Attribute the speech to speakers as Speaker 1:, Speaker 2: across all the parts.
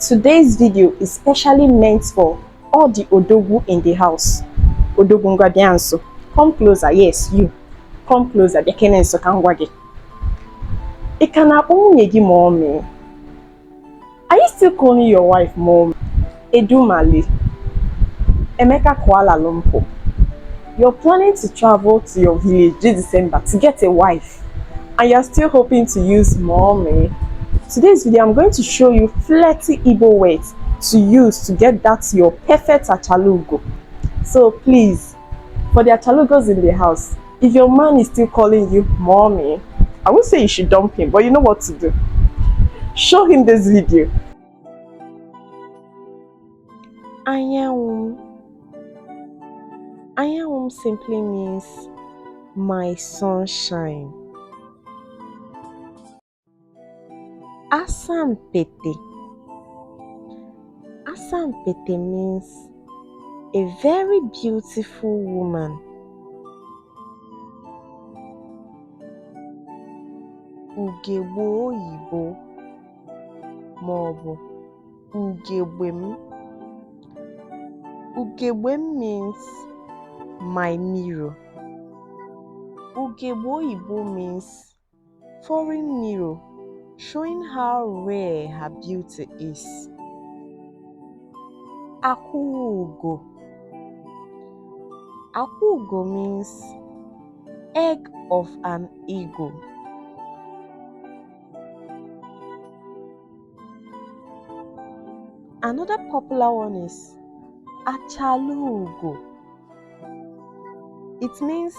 Speaker 1: Today's video is specially meant for all the Odogwu in the house. Odogwu ngwadianso. Come closer, yes, you. Come closer, bekenenso kangwage. Mommy. Are you still calling your wife mom? Edumale. Emeka Kuala Lumpur. You're planning to travel to your village this December to get a wife, and you're still hoping to use mommy. Today's video, I'm going to show you flirty Igbo words to use to get that your perfect achalugo. So please, for the achalugos in the house, if your man is still calling you mommy, I won't say you should dump him, but you know what to do. Show him this video. Anyawum. Anyawum simply means my sunshine. Asampete. Asampete means a very beautiful woman. Ugegbo oyibo maọbụ ugegbem. Ugegbem means my mirror. Ugegbo oyibo means foreign mirror, showing how rare her beauty is. Akwuugo. Akwuugo means egg of an eagle. Another popular one is achalugo. It means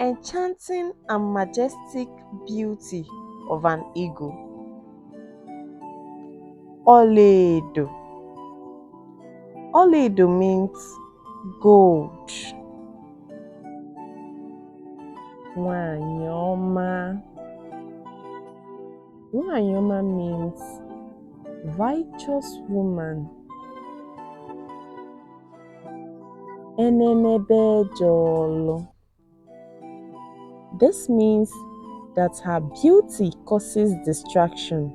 Speaker 1: enchanting and majestic beauty of an eagle. Oledo. Oledo means gold. Nwanyoma. Nwanyoma means righteous woman. Enenebejolo. This means that her beauty causes distraction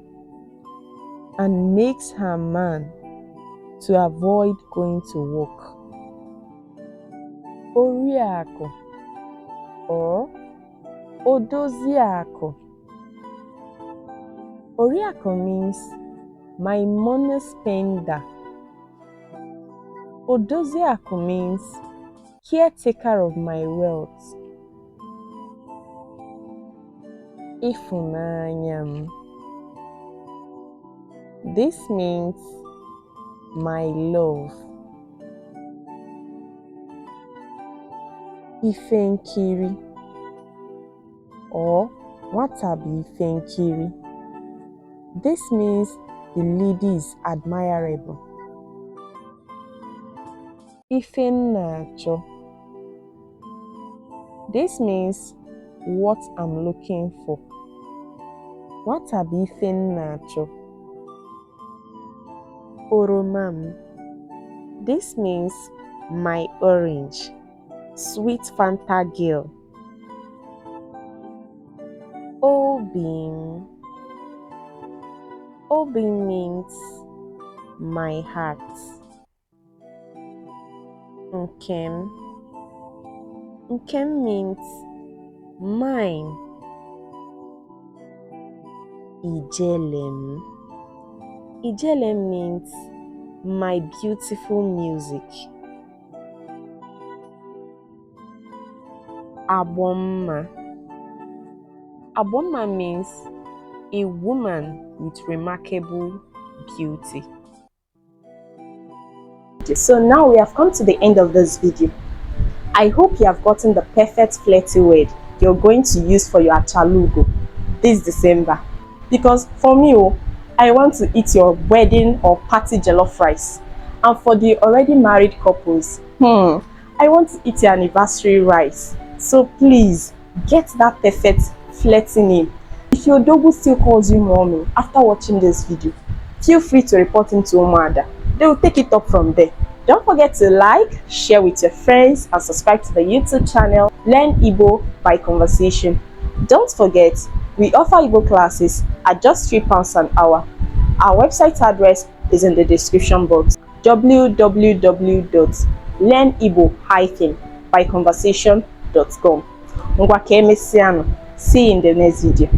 Speaker 1: and makes her man to avoid going to work. Oriako or Odoziako. Oriako means my money spender. Odoziako means caretaker of my wealth. Ifunanyam. This means my love. Ifenkiri or Watabi Ifenkiri. This means the lady is admirable. Ifenacho. This means what I'm looking for. Watabi Ifenacho. Oromam. This means my orange, sweet Fanta girl. Obin. Obin means my heart. Nkem. Nkem means mine. Ijelem. Ijelem means my beautiful music. Aboma. Aboma means a woman with remarkable beauty. So now we have come to the end of this video. I hope you have gotten the perfect flirty word you're going to use for your achalugo this December. Because for me, I want to eat your wedding or party jollof rice. And for the already married couples, I want to eat your anniversary rice. So please, get that perfect flirting in. If your Odogwu still calls you mommy after watching this video, feel free to report him to Umada. They will take it up from there. Don't forget to like, share with your friends, and subscribe to the YouTube channel Learn Igbo by Conversation. Don't forget, we offer Igbo classes at just £3 an hour. Our website address is in the description box. www.learnigbo-byconversation.com. Ngwa ka emesiano. See you in the next video.